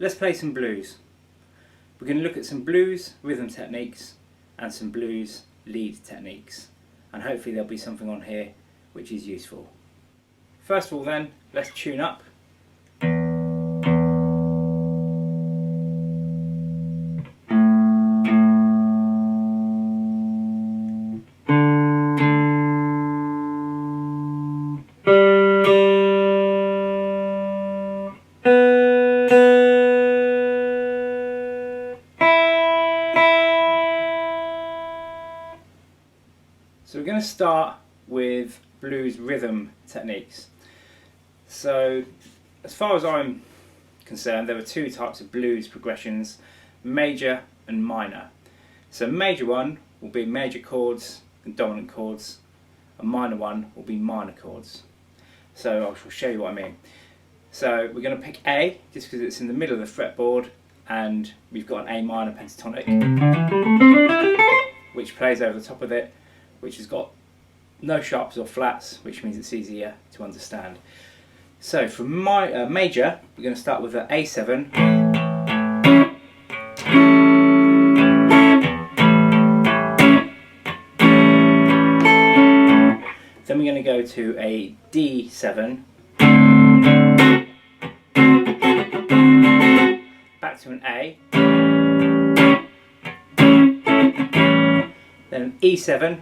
let's play some blues. We're going to look at some blues rhythm techniques and some blues lead techniques, and hopefully there'll be something on here which is useful. First of all then, let's tune up. So we're going to start with blues rhythm techniques. So as far as I'm concerned, there are two types of blues progressions, major and minor. So major one will be major chords and dominant chords, a minor one will be minor chords. So I shall show you what I mean. So we're going to pick A just because it's in the middle of the fretboard and we've got an A minor pentatonic which plays over the top of it, which has got no sharps or flats, which means it's easier to understand. So for my major, we're going to start with an A7, then we're going to go to a D7, back to an A, then an E7,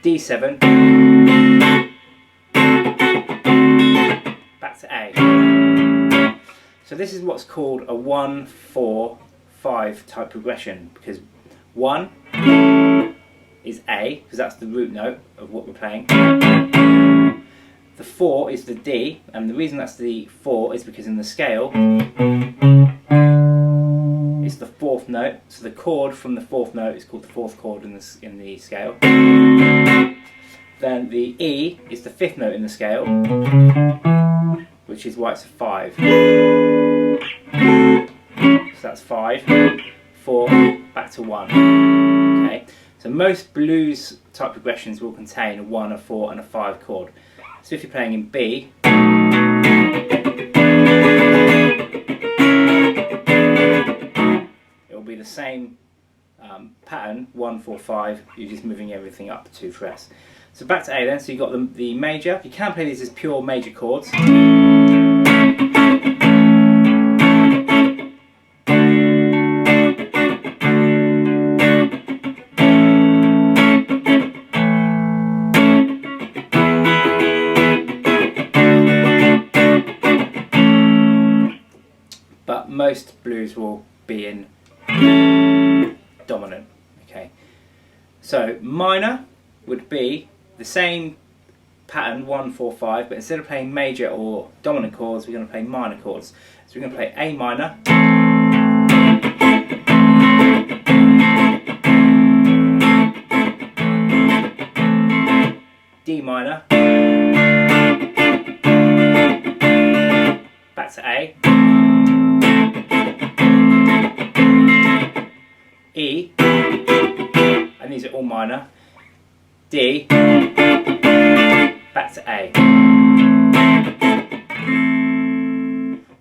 D7, back to A. So this is what's called a 1-4-5 type progression, because 1 is A, because that's the root note of what we're playing. The 4 is the D, and the reason that's the 4 is because in the scale it's the fourth note, so the chord from the fourth note is called the fourth chord in the scale. Then the E is the fifth note in the scale, which is why it's a 5. So that's 5, 4, back to 1. Okay, so most blues type progressions will contain a 1, a 4 and a 5 chord. So if you're playing in B, be the same pattern, 1, 4, 5, you're just moving everything up 2 frets. So back to A then, so you've got the major. You can play these as pure major chords. But most blues will be in dominant. Okay, so minor would be the same pattern, 1, 4, 5, but instead of playing major or dominant chords, we're going to play minor chords. So we're going to play A minor, D minor, back to A, E, and these are all minor, D, back to A.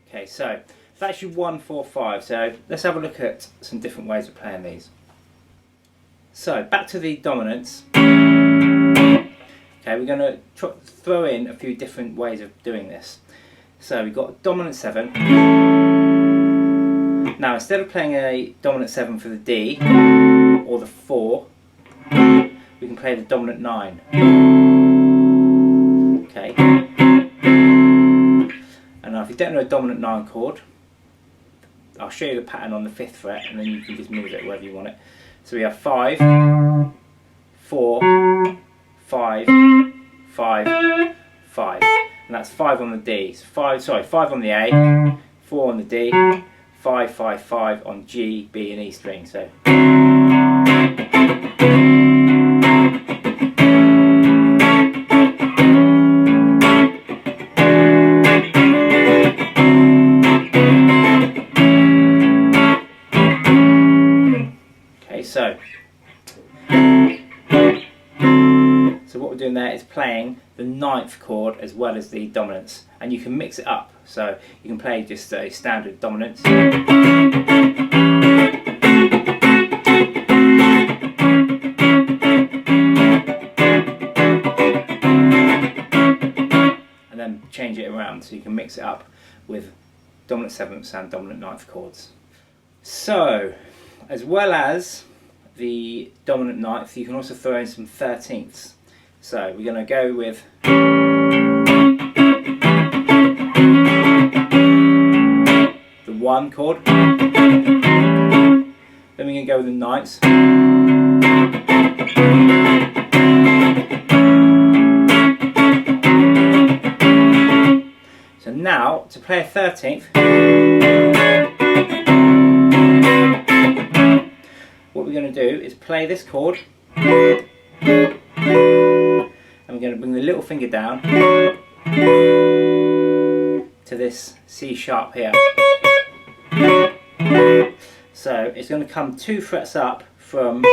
Okay, so that's your 1, 4, 5. So let's have a look at some different ways of playing these. So back to the dominants. Okay, we're going to throw in a few different ways of doing this. So we've got dominant 7. Now instead of playing a dominant 7 for the D or the 4, we can play the dominant 9. Okay. And now if you don't know a dominant 9 chord, I'll show you the pattern on the 5th fret and then you can just move it wherever you want it. So we have 5, 4, 5, 5, 5. And that's 5 on the D. So 5 on the A, 4 on the D, 5, 5, 5 on G, B and E string. So so what we're doing there is playing the 9 ninth chord as well as the dominants, and you can mix it up. So you can play just a standard dominance, and then change it around, so you can mix it up with dominant sevenths and dominant ninth chords. So, as well as the dominant ninth, you can also throw in some 13ths. So we're going to go with the 1 chord, then we're going to go with the ninths, so now to play a 13th, what we're going to do is play this chord, and we're going to bring the little finger down to this C sharp here. So it's going to come 2 frets up from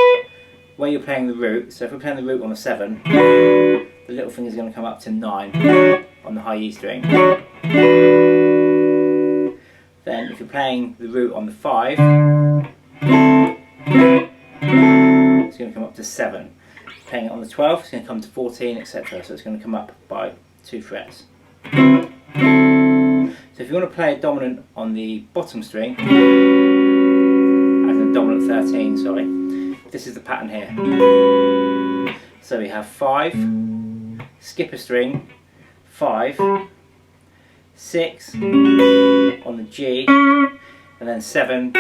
where you're playing the root. So if we're playing the root on the 7, the little finger is going to come up to 9 on the high E string. Then if you're playing the root on the 5, it's going to come up to 7. Playing it on the 12, it's going to come to 14, etc. So it's going to come up by 2 frets. So if you want to play a dominant on the bottom string, as in dominant 13, sorry, this is the pattern here. So we have 5, skip a string, 5, 6 on the G, and then 7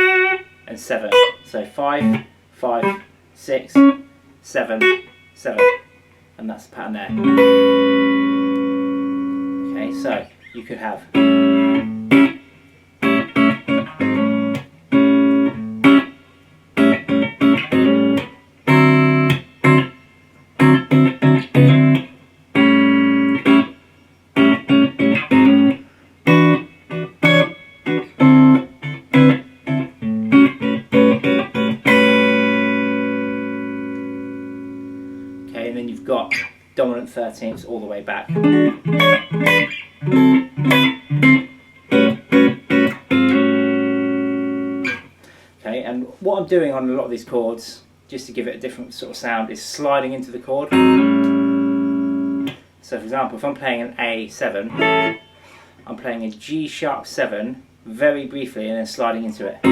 and 7. So 5, 5, 6, 7, 7, and that's the pattern there. Okay, so you could have and then you've got dominant 13ths all the way back. Okay, and what I'm doing on a lot of these chords, just to give it a different sort of sound, is sliding into the chord. So for example, if I'm playing an A7, I'm playing a G sharp 7 very briefly and then sliding into it.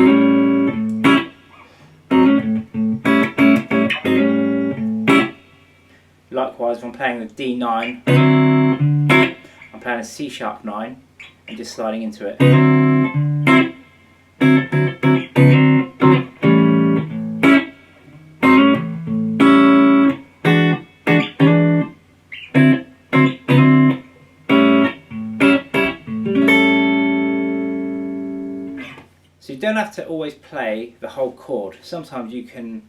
Likewise, if I'm playing the D9, I'm playing a C sharp 9 and just sliding into it. So you don't have to always play the whole chord. Sometimes you can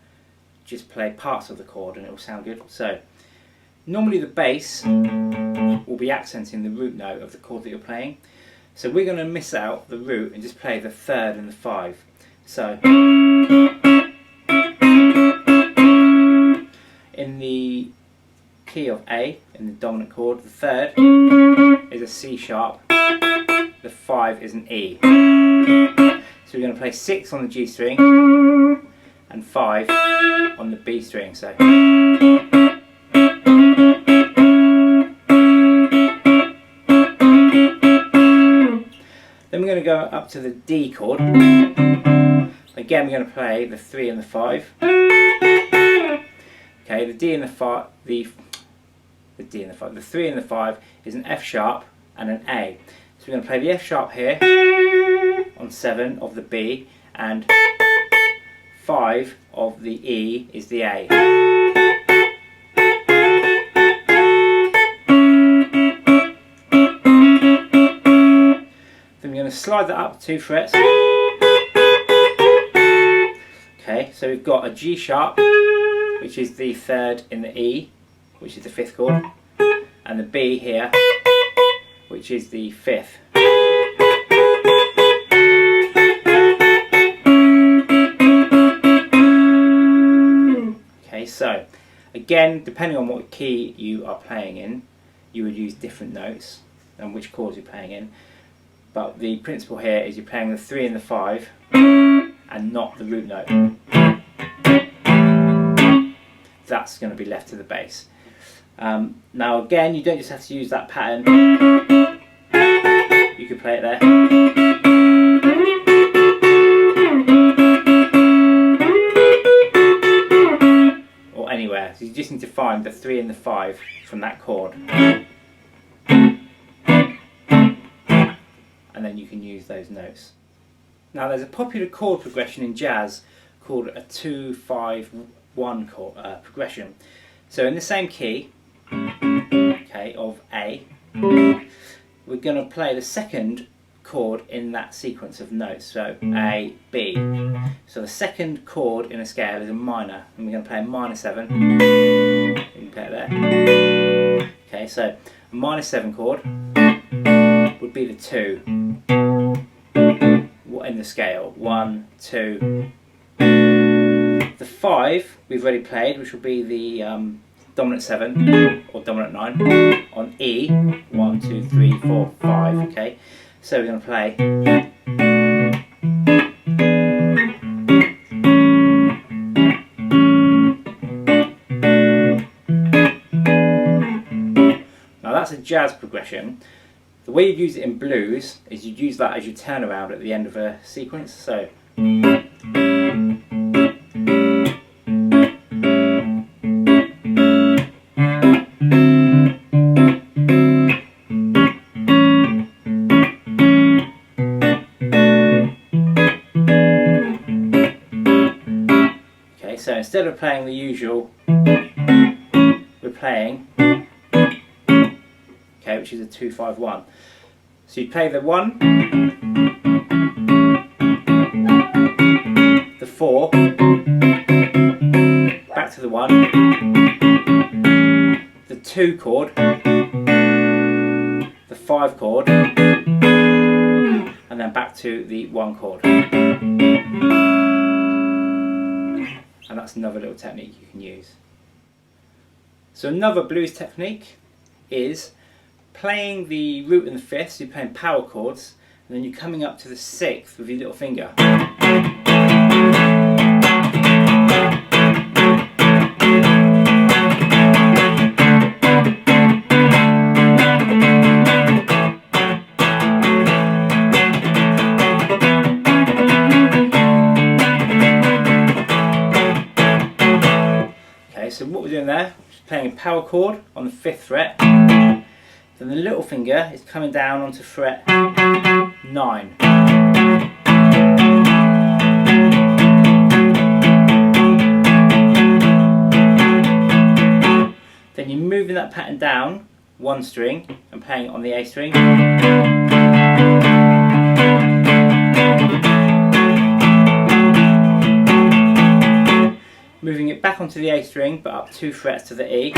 just play parts of the chord and it will sound good. So normally the bass will be accenting the root note of the chord that you're playing. So we're going to miss out the root and just play the 3rd and the 5. So in the key of A, in the dominant chord, the 3rd is a C sharp, the 5 is an E. So we're going to play 6 on the G string and 5 on the B string. So then we're going to go up to the D chord. Again, we're going to play the 3 and the 5. Okay, the D and the 5, the 3 and the 5 is an F sharp and an A. So we're going to play the F sharp here on 7 of the B, and 5 of the E is the A. Then we're going to slide that up 2 frets. Okay, so we've got a G sharp, which is the 3rd in the E, which is the 5th chord, and the B here, which is the 5th. Okay, so again, depending on what key you are playing in, you would use different notes and which chords you're playing in. But the principle here is you're playing the 3 and the 5 and not the root note. That's going to be left to the bass. Now again, you don't just have to use that pattern. You could play it there. Or anywhere. So you just need to find the 3 and the 5 from that chord. And then you can use those notes. Now there's a popular chord progression in jazz called a 2-5-1 chord progression. So in the same key, okay, of A, we're going to play the second chord in that sequence of notes. So A, B. So the second chord in a scale is a minor, and we're going to play a minor 7. You can play it there. Okay, so a minor 7 chord would be the 2 in the scale. 1, 2. The 5 we've already played, which will be the dominant 7 or dominant 9 on E. 1, 2, 3, 4, 5. Okay, so we're going to play. Now that's a jazz progression. The way you'd use it in blues is you'd use that as your turnaround at the end of a sequence. So okay, so instead of playing the usual, we're playing, okay, which is a 2-5-1. So you play the 1, the 4, back to the 1, the 2 chord, the 5 chord, and then back to the 1 chord. And that's another little technique you can use. So another blues technique is playing the root and the fifth, so you're playing power chords, and then you're coming up to the 6th with your little finger. Okay, so what we're doing there, just playing a power chord on the 5th fret. Then the little finger is coming down onto fret 9. Then you're moving that pattern down 1 string and playing it on the A string. Moving it back onto the A string but up 2 frets to the E.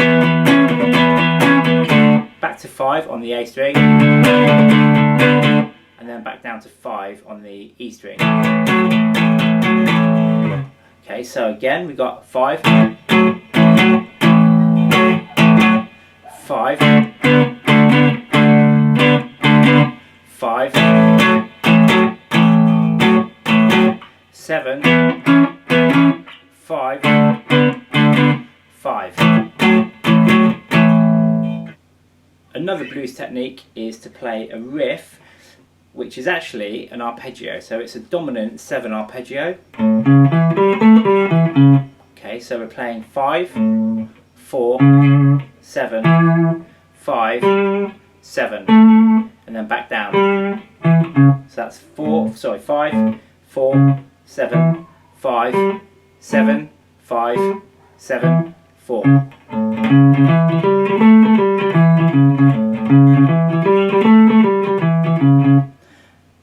Back to 5 on the A string, and then back down to 5 on the E string. Okay, so again we got 5, 5, 5, 7, 5, 5. Another blues technique is to play a riff, which is actually an arpeggio. So it's a dominant 7 arpeggio. Okay, so we're playing 5, 4, 7, 5, 7, and then back down. So that's 5, 4, 7, 5, 7, 5, 7, 4.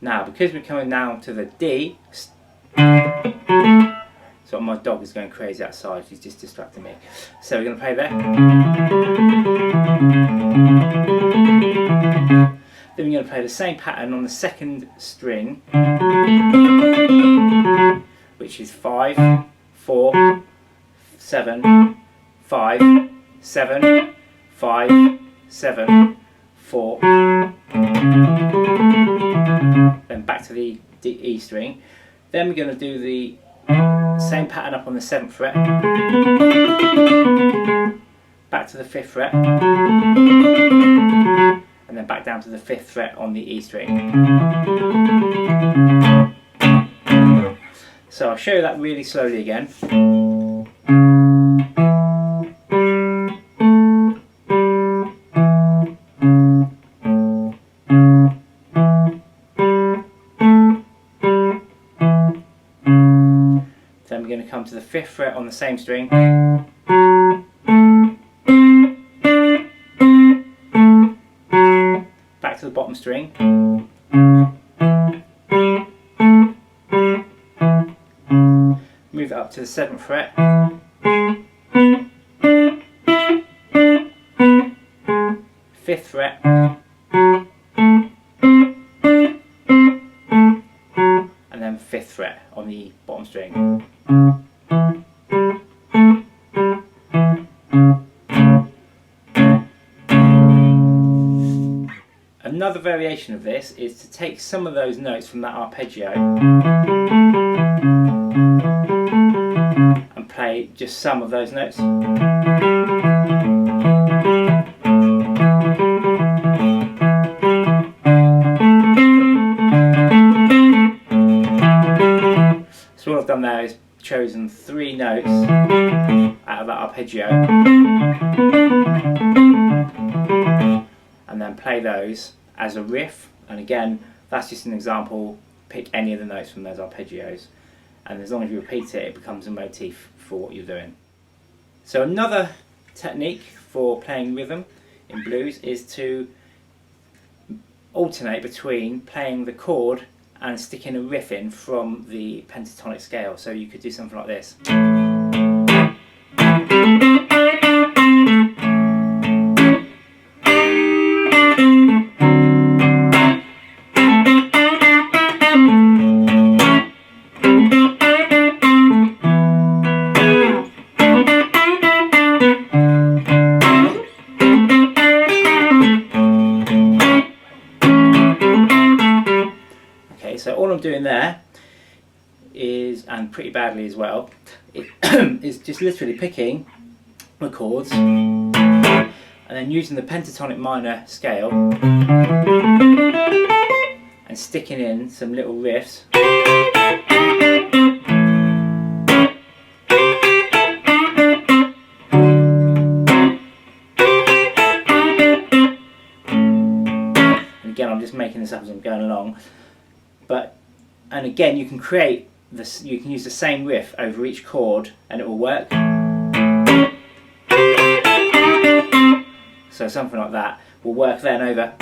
Now, because we're coming down to the D, so my dog is going crazy outside, she's just distracting me. So we're going to play there. Then we're going to play the same pattern on the 2nd string, which is 5, 4, 7, 5, 7, 5, 7, 4, then back to the E string. Then we're going to do the same pattern up on the 7th fret, back to the 5th fret, and then back down to the 5th fret on the E string. So I'll show you that really slowly again. Then we're going to come to the 5th fret on the same string, back to the bottom string, move it up to the 7th fret, 5th fret, and then 5th fret on the bottom string. Another variation of this is to take some of those notes from that arpeggio and play just some of those notes. So what I've done there is chosen 3 notes out of that arpeggio and then play those as a riff, and again that's just an example. Pick any of the notes from those arpeggios, and as long as you repeat it, it becomes a motif for what you're doing. So another technique for playing rhythm in blues is to alternate between playing the chord and sticking a riff in from the pentatonic scale. So you could do something like this. So all I'm doing there is, and pretty badly as well, is just literally picking the chords and then using the pentatonic minor scale and sticking in some little riffs. And again, I'm just making this up as I'm going along. And again, you can create this. You can use the same riff over each chord, and it will work. So something like that will work then over.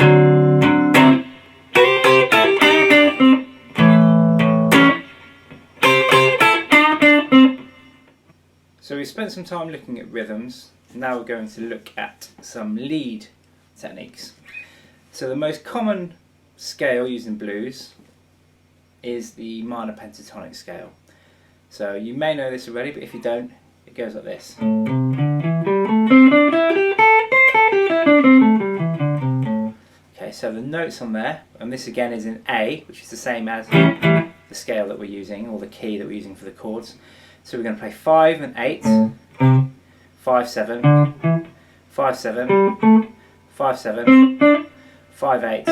So we spent some time looking at rhythms. Now we're going to look at some lead techniques. So the most common scale used in blues is the minor pentatonic scale. So you may know this already, but if you don't, it goes like this. Okay, so the notes on there, and this again is in A, which is the same as the scale that we're using, or the key that we're using for the chords. So we're going to play 5 and 8, 5, 7, 5, 7, 5, 7, 5, 8,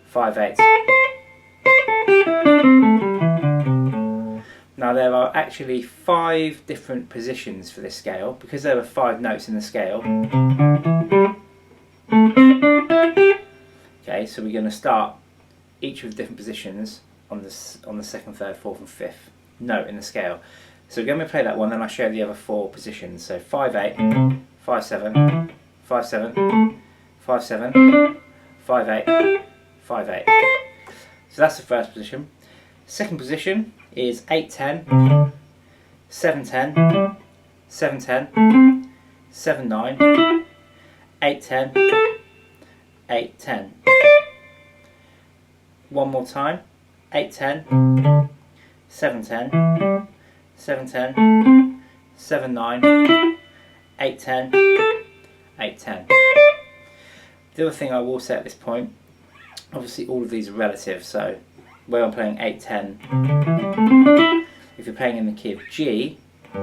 5, 8. Now there are actually 5 different positions for this scale, because there are 5 notes in the scale. Okay, so we're going to start each with different positions on the 2nd, 3rd, 4th and 5th note in the scale. So we're going to play that one, then I'll show you the other 4 positions. So 5, 8, 5, 7, 5, 7, 5, 7, 5, 8, 5, 8. So that's the first position. Second position is 8, 10, 7, 10, 7, 10, 7, 9, 8, 10, 8, 10. One more time. 8, 10, 7, 10, 7, 10, 7, 9, 8, 10, 8, 10. The other thing I will say at this point, obviously all of these are relative, so where I'm playing 8-10, if you're playing in the key of G, you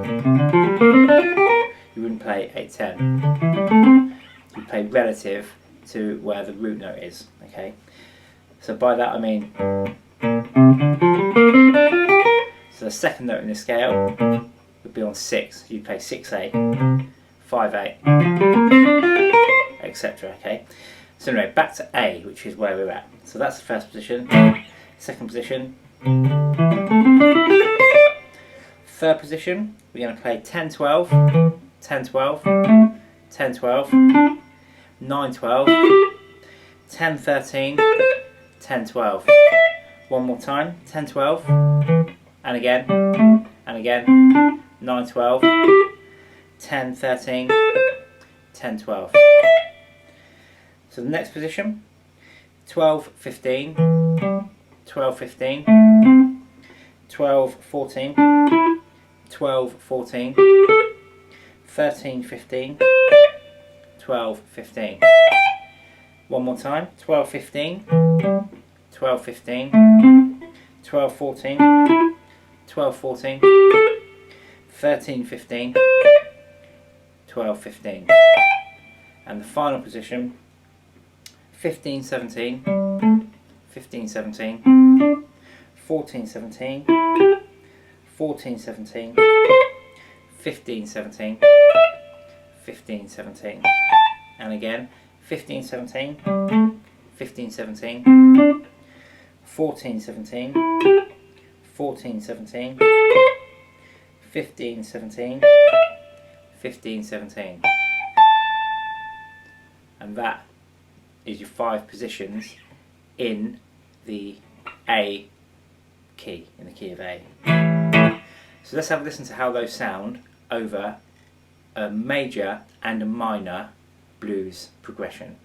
wouldn't play 8-10. You play relative to where the root note is, okay? So by that I mean, so the second note in the scale would be on 6. You'd play 6-8, 5-8, etc. Okay. So anyway, back to A, which is where we're at. So that's the first position. Second position. Third position, we're going to play 10-12, 10-12, 10-12, 9-12, 10-13, 10-12. One more time, 10-12, and again, 9-12, 10-13, 10-12. So the next position, 12-15, 12-15, 12-14, 12-14, 13-15, 12-15. One more time, 12-15, 12-15, 12-14, 12-14, 13-15, 12-15. And the final position, 15-17, 15-17, 14-17, 14-17, 15-17, 15-17, and again 15-17, 15-17, 14-17, 14-17, 15-17, 15-17, and that is your 5 positions in the A key, in the key of A. So let's have a listen to how those sound over a major and a minor blues progression.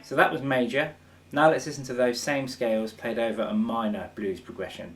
So that was major. Now let's listen to those same scales played over a minor blues progression.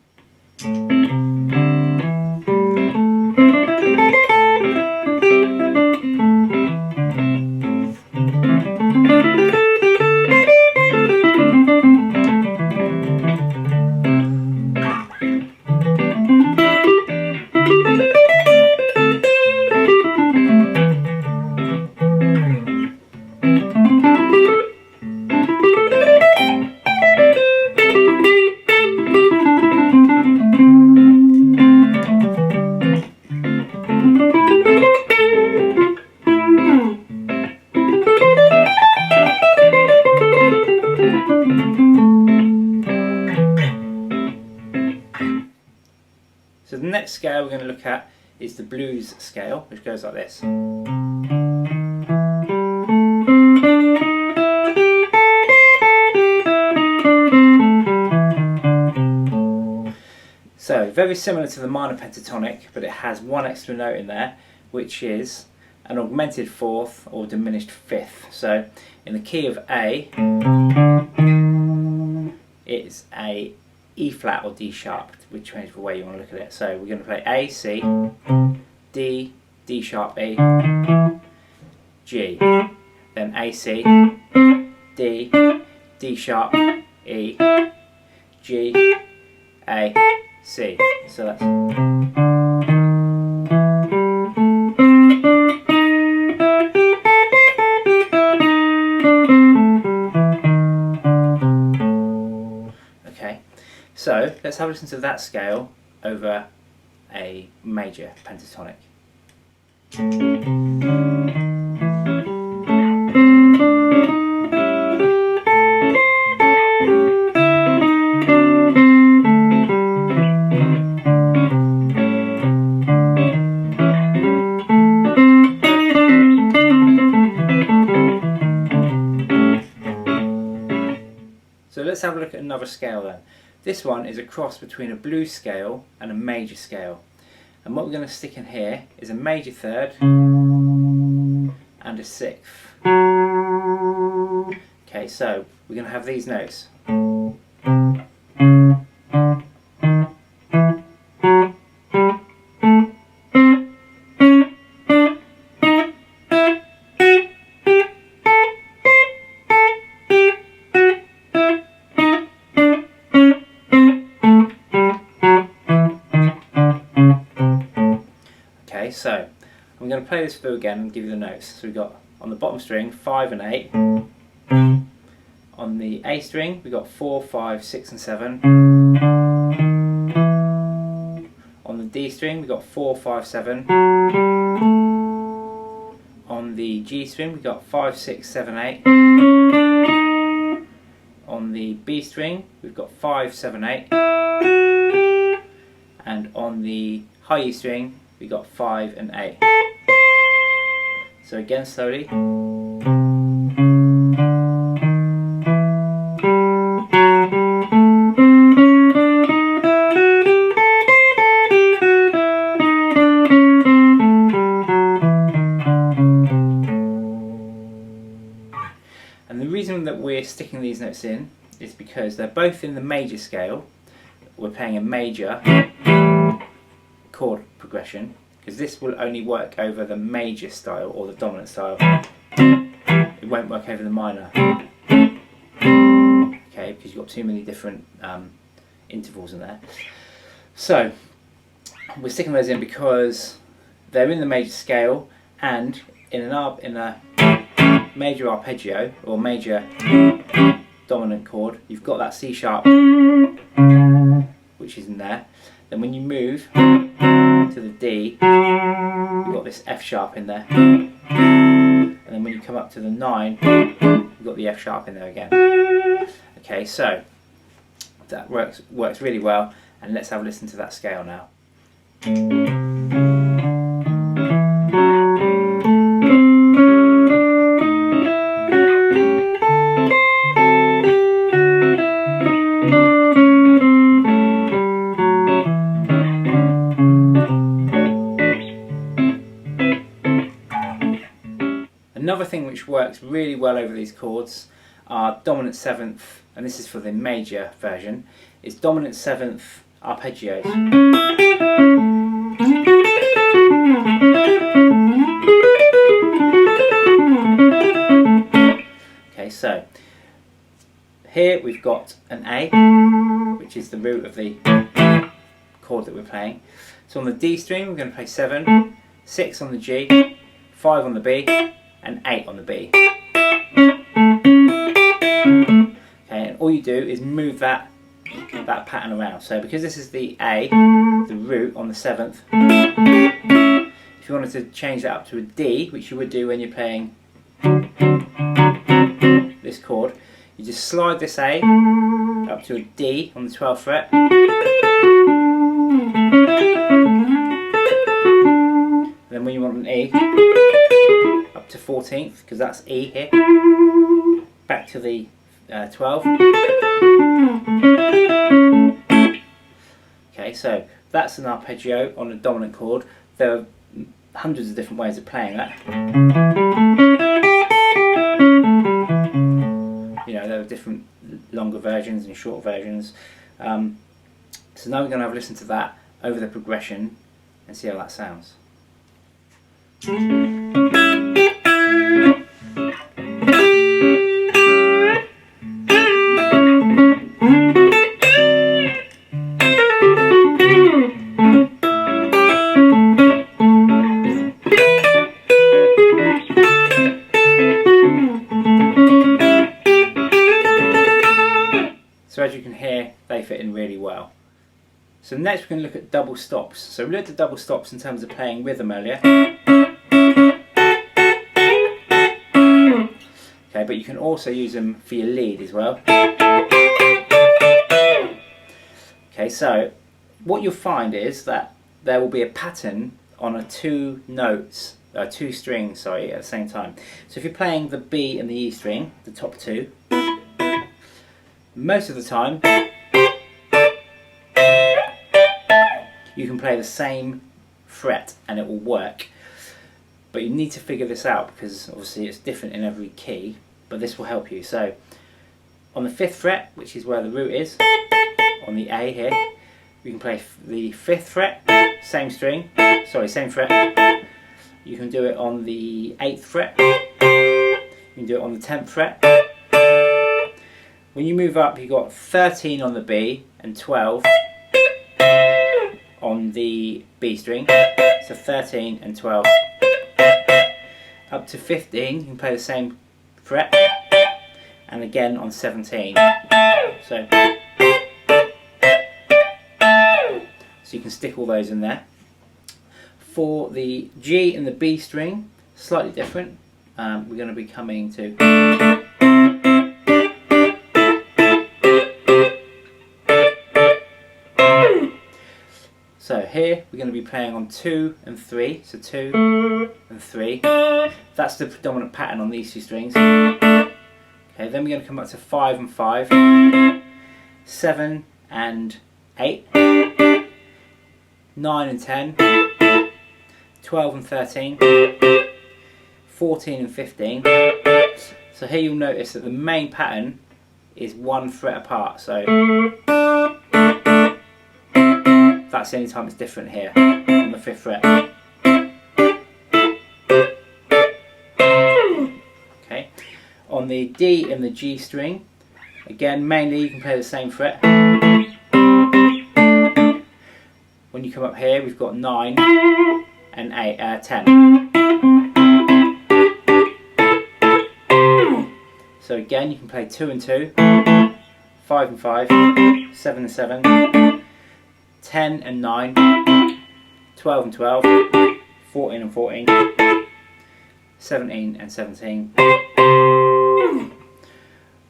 So the next scale we're going to look at is the blues scale, which goes like this. So very similar to the minor pentatonic, but it has one extra note in there, which is an augmented fourth or diminished fifth. So in the key of A, it's a E flat or D sharp, whichever way you want to look at it. So we're going to play A, C, D, D sharp, E, G, then A, C, D, D sharp, E, G, A, C. So that's so let's have a listen to that scale over a major pentatonic. let's have a look at another scale then. This one is a cross between a blues scale and a major scale. And what we're going to stick in here is a major third and a sixth. Okay, so we're going to have these notes. Okay, so I'm going to play this through again and give you the notes. So we've got on the bottom string 5 and 8. On the A string we've got 4, 5, 6 and 7. On the D string we've got 4, 5, 7. On the G string we've got 5, 6, 7, 8. On the B string we've got 5, 7, 8. And on the high E string we got 5 and 8. So again slowly. And the reason that we're sticking these notes in is because they're both in the major scale. We're playing a major chord progression, because this will only work over the major style or the dominant style. It won't work over the minor. Okay, because you've got too many different intervals in there. So we're sticking those in because they're in the major scale, and in a major arpeggio or major dominant chord, you've got that C sharp, which is in there. Then when you move to the D, you've got this F sharp in there. And then when you come up to the 9, you've got the F sharp in there again. Okay, so that works really well, and let's have a listen to that scale now. Another thing which works really well over these chords are dominant 7th, and this is for the major version, is dominant 7th arpeggios. Okay, so here we've got an A, which is the root of the chord that we're playing. So on the D string we're going to play 7, 6 on the G, 5 on the B, and 8 on the B. Okay, and all you do is move that pattern around. So because this is the A, the root on the 7th, if you wanted to change that up to a D, which you would do when you're playing this chord, you just slide this A up to a D on the 12th fret. And then when you want an E, up to 14th, because that's E here, back to the 12. Okay, so that's an arpeggio on a dominant chord. There are hundreds of different ways of playing that. You know, there are different longer versions and short versions. So now we're going to have a listen to that over the progression and see how that sounds. So as you can hear, they fit in really well. So next we're going to look at double stops. So we looked at double stops in terms of playing rhythm earlier. Okay, but you can also use them for your lead as well. Okay, so what you'll find is that there will be a pattern on a two strings at the same time. So if you're playing the B and the E string, the top two, Most of the time you can play the same fret and it will work, but you need to figure this out because obviously it's different in every key, but this will help you. So on the 5th fret, which is where the root is, on the A here, you can play the 5th fret, same string, sorry, same fret. You can do it on the 8th fret, you can do it on the 10th fret. When you move up, you've got 13 on the B and 12 on the B string, so 13 and 12. Up to 15, you can play the same fret, and again on 17. So you can stick all those in there. For the G and the B string, slightly different. We're going to be coming to. So here we're going to be playing on 2 and 3, so 2 and 3. That's the predominant pattern on these two strings. Okay, then we're going to come up to 5 and 5, 7 and 8, 9 and 10, 12 and 13, 14 and 15. So here you'll notice that the main pattern is 1 fret apart. So that's the only time it's different here, on the 5th fret. Okay. On the D and the G string, again, mainly you can play the same fret. When you come up here, we've got 9 and 10. So again, you can play 2 and 2, 5 and 5, 7 and 7, 10 and 9, 12 and 12, 14 and 14, 17 and 17.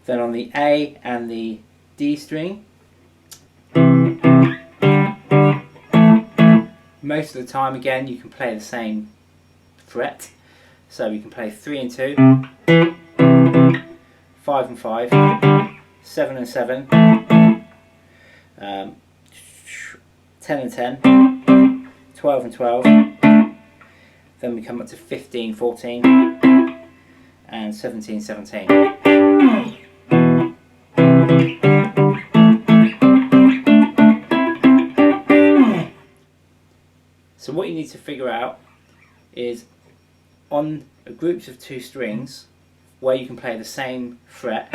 Then on the A and the D string, most of the time again you can play the same fret. So you can play 3 and 2, 5 and 5, 7 and 7, 10 and 10, 12 and 12, then we come up to 15, 14, and 17, 17. So what you need to figure out is on groups of 2 strings where you can play the same fret.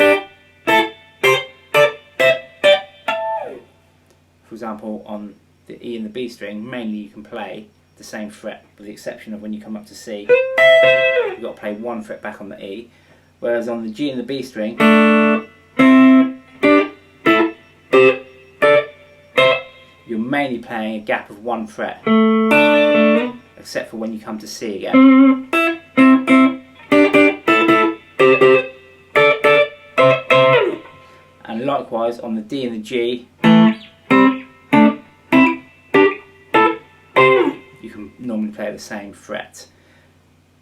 For example, on the E and the B string, mainly you can play the same fret, with the exception of when you come up to C, you've got to play 1 fret back on the E, whereas on the G and the B string, you're mainly playing a gap of 1 fret, except for when you come to C again. And likewise on the D and the G, you can normally play the same fret,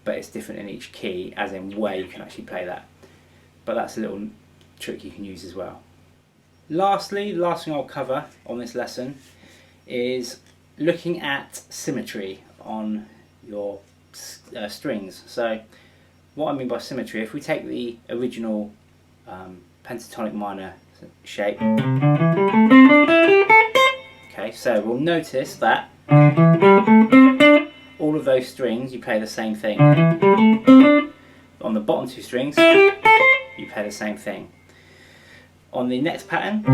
but it's different in each key, as in where you can actually play that. But that's a little trick you can use as well. Lastly, the last thing I'll cover on this lesson is looking at symmetry on your strings. So what I mean by symmetry, if we take the original pentatonic minor shape, okay, so we'll notice that all of those strings you play the same thing. On the bottom 2 strings you play the same thing. On the next pattern,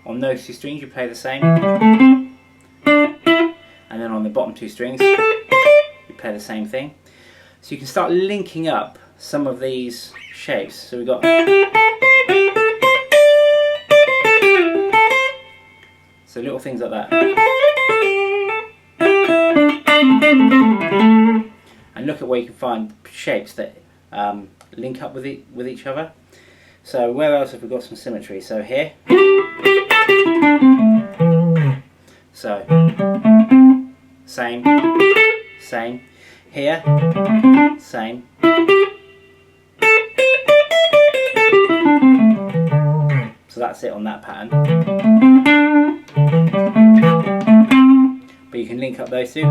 on those 2 strings you play the same, and then on the bottom 2 strings you play the same thing. So you can start linking up some of these shapes. So we've got, so little things like that. And look at where you can find shapes that link up with each other. So where else have we got some symmetry? So here. So same, same. Here, same. that's it on that pattern. But you can link up those two,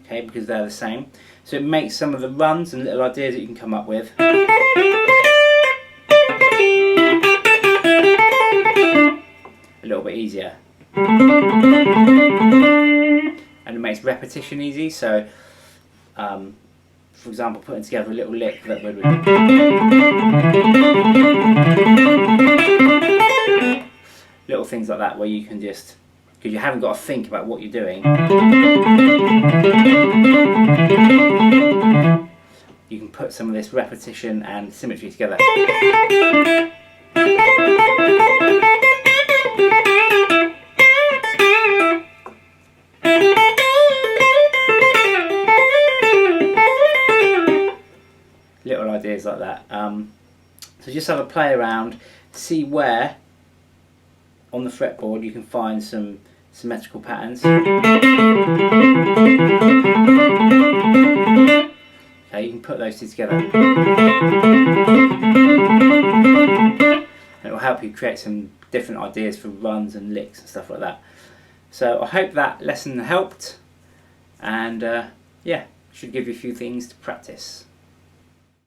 okay, because they're the same. So it makes some of the runs and little ideas that you can come up with a little bit easier. And it makes repetition easy, so for example, putting together a little lick that would little things like that, where you can just, because you haven't got to think about what you're doing, you can put some of this repetition and symmetry together. Little ideas like that. So just have a play around, see where on the fretboard you can find some symmetrical patterns. Okay, you can put those two together, and it will help you create some different ideas for runs and licks and stuff like that. So I hope that lesson helped, and yeah, should give you a few things to practice.